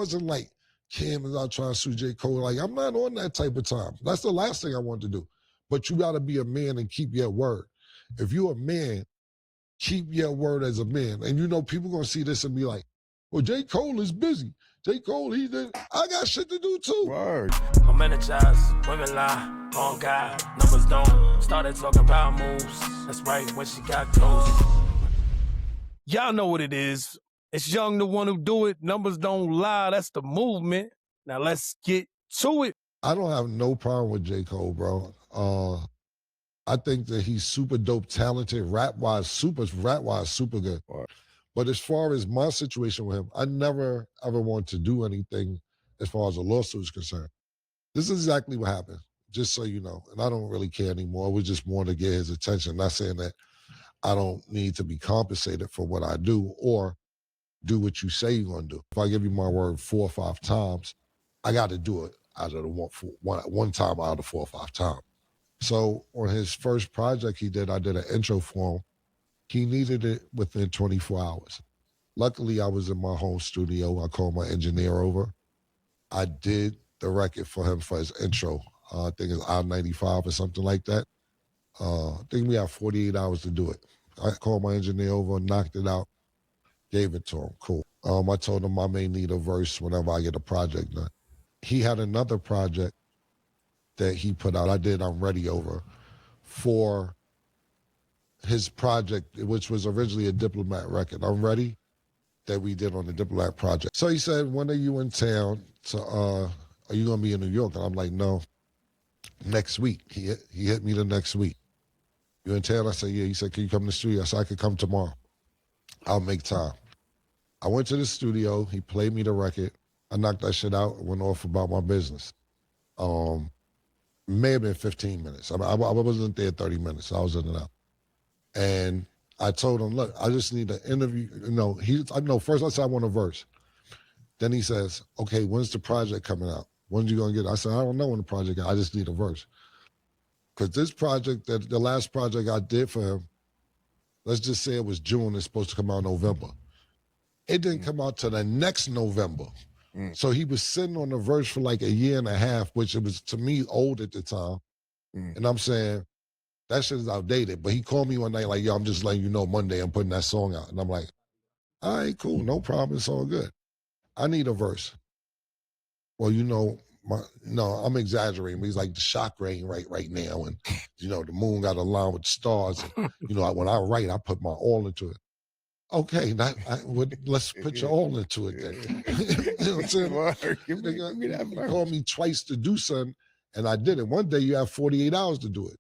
wasn't like Kim is out trying to sue J. Cole. Like, I'm not on that type of time. That's the last thing I want to do. But you got to be a man and keep your word. If you're a man, keep your word as a man. And you know, people going to see this and be like, well, J. Cole is busy. J. Cole, he did. I got shit to do too. Word. I'm energized, women lie, on God, numbers don't. Started talking power moves. That's right, when she got close. Y'all know what it is. It's Young, the one who do it. Numbers don't lie. That's the movement. Now let's get to it. I don't have no problem with J. Cole, bro. I think that he's super dope, talented, rap-wise, super good. Right. But as far as my situation with him, I never, ever want to do anything as far as a lawsuit is concerned. This is exactly what happened, just so you know. And I don't really care anymore. We just want to get his attention. Not saying that I don't need to be compensated for what I do or do what you say you're going to do. If I give you my word 4 or 5 times, I got to do it out of the one time out of 4 or 5 times. So on his first project he did, I did an intro for him. He needed it within 24 hours. Luckily, I was in my home studio. I called my engineer over. I did the record for him for his intro. I think it's I-95 or something like that. I think we have 48 hours to do it. I called my engineer over, knocked it out, gave it to him. Cool. I told him I may need a verse whenever I get a project done. He had another project that he put out. I did I'm Ready over for his project, which was originally a Diplomat record. I'm Ready that we did on the Diplomat project. So he said, when are you in town? Are you going to be in New York? And I'm like, no, next week. He hit me the next week. You in town? I said, yeah. He said, can you come to the studio? I said, I could come tomorrow. I'll make time. I went to the studio. He played me the record. I knocked that shit out and went off about my business. May have been 15 minutes. I wasn't there 30 minutes. I was in and out. And I told him, look, I just need an interview. First I said I want a verse. Then he says, okay, when's the project coming out? When's you going to get it? I said, I don't know when the project is. I just need a verse. Because this project, the last project I did for him, let's just say it was June. It's supposed to come out November. It didn't come out till the next November. So he was sitting on the verse for like a year and a half, which it was, to me, old at the time. And I'm saying, that shit is outdated. But he called me one night like, yo, I'm just letting you know Monday I'm putting that song out. And I'm like, all right, cool, no problem, it's all good. I need a verse. Well, I'm exaggerating. He's like, the shock ain't right now. And, the moon got aligned with the stars. And, when I write, I put my all into it. Okay, let's put your all into it then. You know what I'm saying? He called me twice to do something, and I did it. One day you have 48 hours to do it.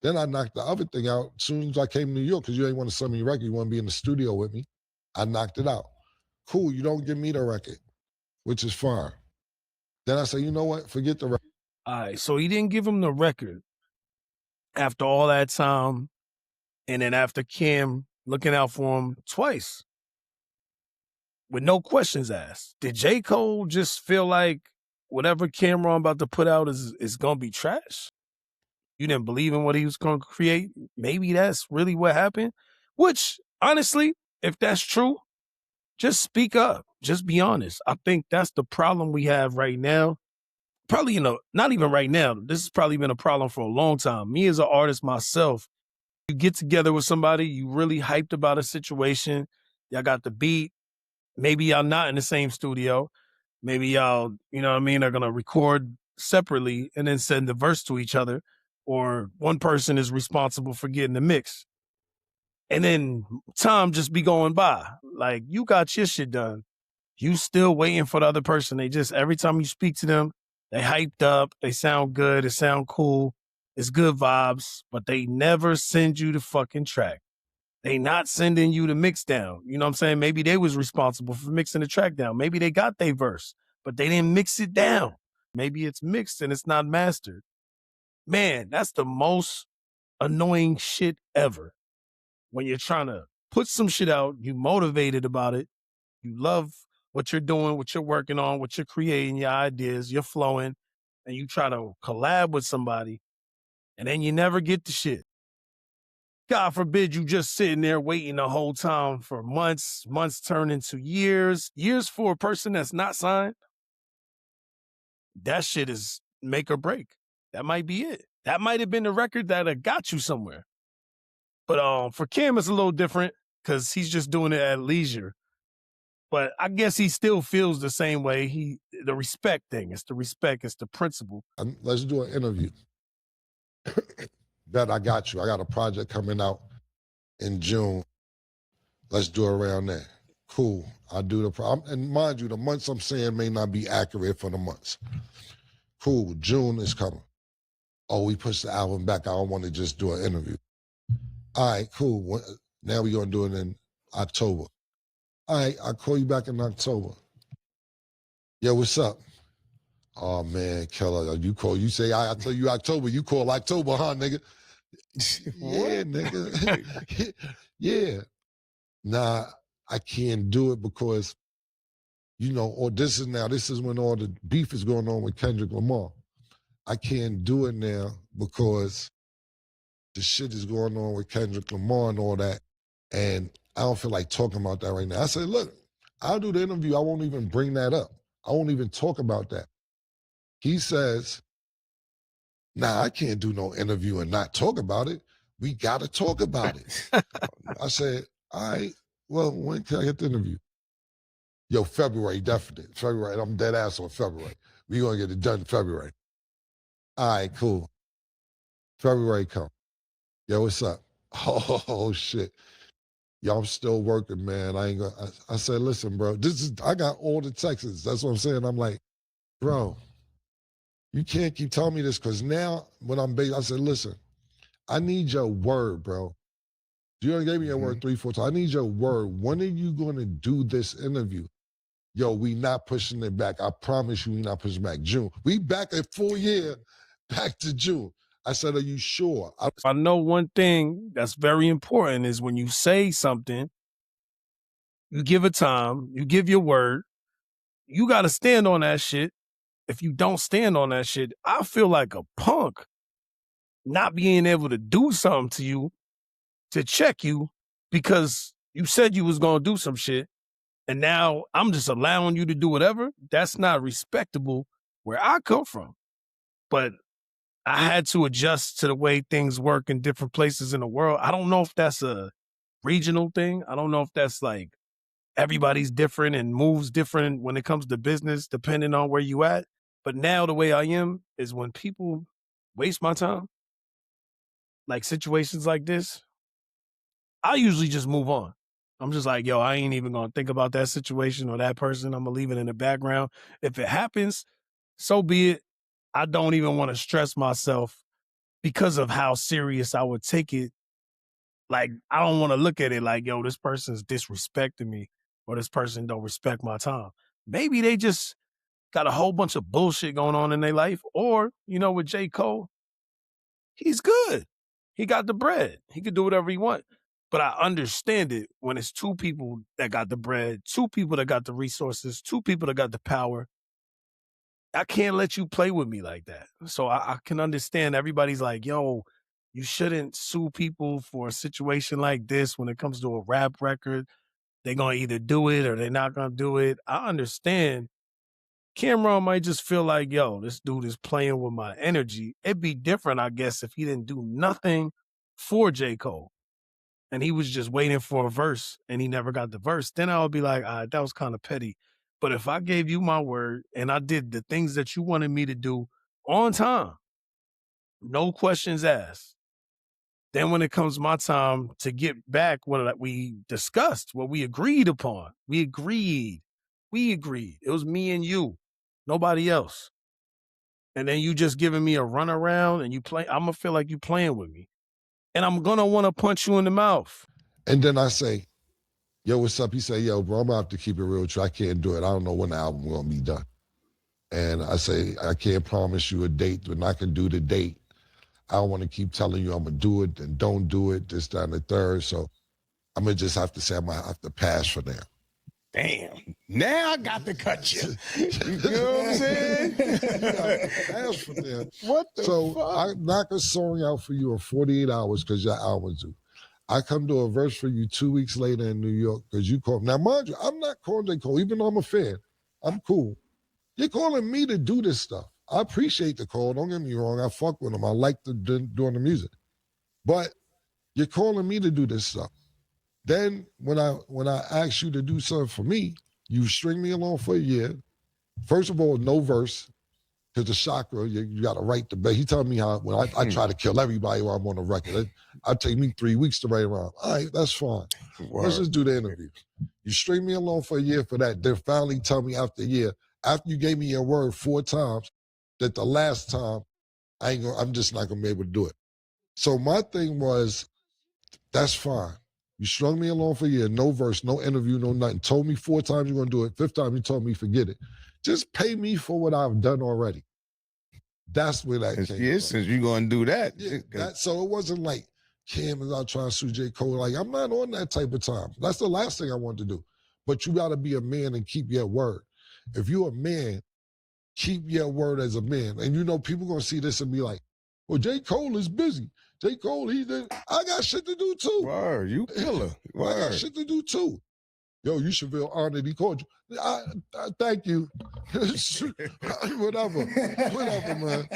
Then I knocked the other thing out as soon as I came to New York, because you ain't want to send me a record. You want to be in the studio with me. I knocked it out. Cool, you don't give me the record, which is fine. Then I say, you know what? Forget the record. All right, so he didn't give him the record after all that time, and then after Kim looking out for him twice with no questions asked. Did J. Cole just feel like whatever camera I'm about to put out is going to be trash? You didn't believe in what he was going to create? Maybe that's really what happened? Which, honestly, if that's true, just speak up. Just be honest. I think that's the problem we have right now. Probably, not even right now. This has probably been a problem for a long time. Me as an artist myself, you get together with somebody, you really hyped about a situation, y'all got the beat, maybe y'all not in the same studio, maybe y'all, are going to record separately and then send the verse to each other, or one person is responsible for getting the mix. And then time just be going by. Like, you got your shit done. You still waiting for the other person. They just, every time you speak to them, they hyped up, they sound good, it sound cool. It's good vibes, but they never send you the fucking track. They not sending you the mix down. You know what I'm saying? Maybe they was responsible for mixing the track down. Maybe they got their verse, but they didn't mix it down. Maybe it's mixed and it's not mastered. Man, that's the most annoying shit ever. When you're trying to put some shit out, you motivated about it, you love what you're doing, what you're working on, what you're creating, your ideas, you're flowing, and you try to collab with somebody, and then you never get the shit. God forbid you just sitting there waiting the whole time for months turn into years for a person that's not signed. That shit is make or break. That might be it. That might have been the record that got you somewhere. But for Kim, it's a little different because he's just doing it at leisure. But I guess he still feels the same way. The respect thing. It's the respect. It's the principle. Let's do an interview. Bet I got you. I got a project coming out in June. Let's do it around there. Cool. I'll do the problem. And mind you, the months I'm saying may not be accurate for the months. Cool. June is coming. Oh, we pushed the album back. I don't want to just do an interview. All right, cool. Now we're going to do it in October. All right, I'll call you back in October. Yo, what's up? Oh, man, Keller, you say, I tell you October, you call October, huh, nigga? Yeah, nigga. Yeah. Nah, I can't do it because, or this is when all the beef is going on with Kendrick Lamar. I can't do it now because the shit is going on with Kendrick Lamar and all that. And I don't feel like talking about that right now. I said, look, I'll do the interview. I won't even bring that up. I won't even talk about that. He says, nah, I can't do no interview and not talk about it. We got to talk about it. I said, all right, well, when can I get the interview? Yo, February, definitely. February, I'm dead ass on February. We're going to get it done in February. All right, cool. February come. Yo, what's up? Oh, shit. Yo, I'm still working, man. I said, listen, bro, I got all the texts. That's what I'm saying. I'm like, bro, you can't keep telling me this because now when I'm based, I said, listen, I need your word, bro. You only gave me your word 3-4 times. I need your word. When are you going to do this interview? Yo, we not pushing it back. I promise you we not pushing back. June. We back a full year, back to June. I said, are you sure? I know one thing that's very important is when you say something, you give a time, you give your word, you got to stand on that shit. If you don't stand on that shit, I feel like a punk not being able to do something to you to check you because you said you was going to do some shit and now I'm just allowing you to do whatever. That's not respectable where I come from. But I had to adjust to the way things work in different places in the world. I don't know if that's a regional thing. I don't know if that's like everybody's different and moves different when it comes to business, depending on where you at. But now the way I am is when people waste my time, like situations like this, I usually just move on. I'm just like, yo, I ain't even going to think about that situation or that person. I'm going to leave it in the background. If it happens, so be it. I don't even want to stress myself because of how serious I would take it. Like, I don't want to look at it like, yo, this person's disrespecting me or this person don't respect my time. Maybe they just got a whole bunch of bullshit going on in their life. Or, with J. Cole, he's good. He got the bread. He could do whatever he wants. But I understand it when it's two people that got the bread, two people that got the resources, two people that got the power. I can't let you play with me like that. So I can understand everybody's like, yo, you shouldn't sue people for a situation like this when it comes to a rap record. They're going to either do it or they're not going to do it. I understand. Cameron might just feel like, yo, this dude is playing with my energy. It'd be different, I guess, if he didn't do nothing for J. Cole and he was just waiting for a verse and he never got the verse. Then I would be like, that was kind of petty. But if I gave you my word and I did the things that you wanted me to do on time, no questions asked, then when it comes my time to get back what we discussed, what we agreed upon, we agreed. It was me and you, nobody else. And then you just giving me a runaround and I'm going to feel like you playing with me. And I'm going to want to punch you in the mouth. And then I say, yo, what's up? He say, yo, bro, I'm going to have to keep it real with you. I can't do it. I don't know when the album going to be done. And I say, I can't promise you a date, but I can do the date. I don't want to keep telling you I'm going to do it and don't do it, this, that, and the third. So I'm going to just have to say I'm going to have to pass for now. Damn. Now I got to cut you. You know what I'm saying? Pass for now. What the so fuck? I knock a song out for you in 48 hours because your album's due. I come to a verse for you 2 weeks later in New York because you called. Now, mind you, I'm not calling J. Cole, even though I'm a fan. I'm cool. You're calling me to do this stuff. I appreciate the call. Don't get me wrong. I fuck with him. I like doing the music. But you're calling me to do this stuff. Then when I ask you to do something for me, you string me along for a year. First of all, no verse. Because the chakra, you got to write the best. He telling me how when I try to kill everybody while I'm on the record. It'd take me 3 weeks to write around. All right, that's fine. Word. Let's just do the interview. You string me along for a year for that. Then finally tell me after a year, after you gave me your word 4 times, that the last time I'm just not gonna be able to do it. So my thing was, that's fine. You strung me along for a year, no verse, no interview, no nothing. Told me 4 times you're gonna do it. 5th time you told me forget it. Just pay me for what I've done already. That's where that came from. Since you're gonna do that. Yeah, so it wasn't like Cam is out trying to sue J. Cole. Like, I'm not on that type of time. That's the last thing I want to do. But you gotta be a man and keep your word. If you're a man, keep your word as a man. And you know, people gonna see this and be like, well, J. Cole is busy. J. Cole, I got shit to do too. Word, you killer. Word. I got shit to do too. Yo, you should feel honored he called you. I thank you. Whatever, man.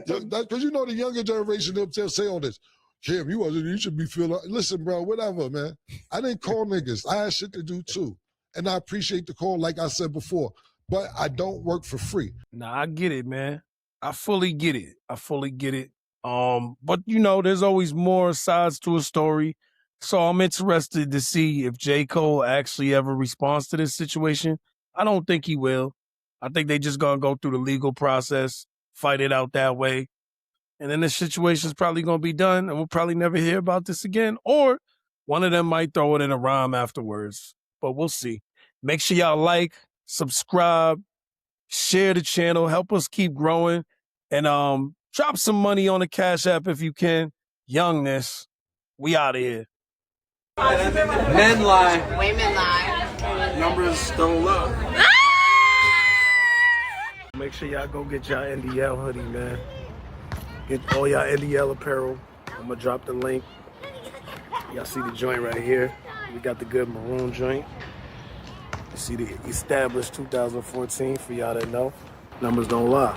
Because you know the younger generation, they'll say all this. Kim, you should be feeling. Listen, bro, whatever, man. I didn't call niggas. I had shit to do too. And I appreciate the call, like I said before. But I don't work for free. Nah, I get it, man. I fully get it. But you know, there's always more sides to a story. So I'm interested to see if J. Cole actually ever responds to this situation. I don't think he will. I think they just gonna go through the legal process, fight it out that way. And then the situation's probably gonna be done and we'll probably never hear about this again. Or one of them might throw it in a rhyme afterwards. But we'll see. Make sure y'all like, subscribe, share the channel, help us keep growing. And drop some money on the Cash App if you can. Youngness. We out of here. Men lie. Women lie. Numbers don't lie. Make sure y'all go get y'all NDL hoodie, man. Get all y'all NDL apparel. I'm gonna drop the link. Y'all see the joint right here. We got the good maroon joint. You see the established 2014 for y'all that know. Numbers don't lie.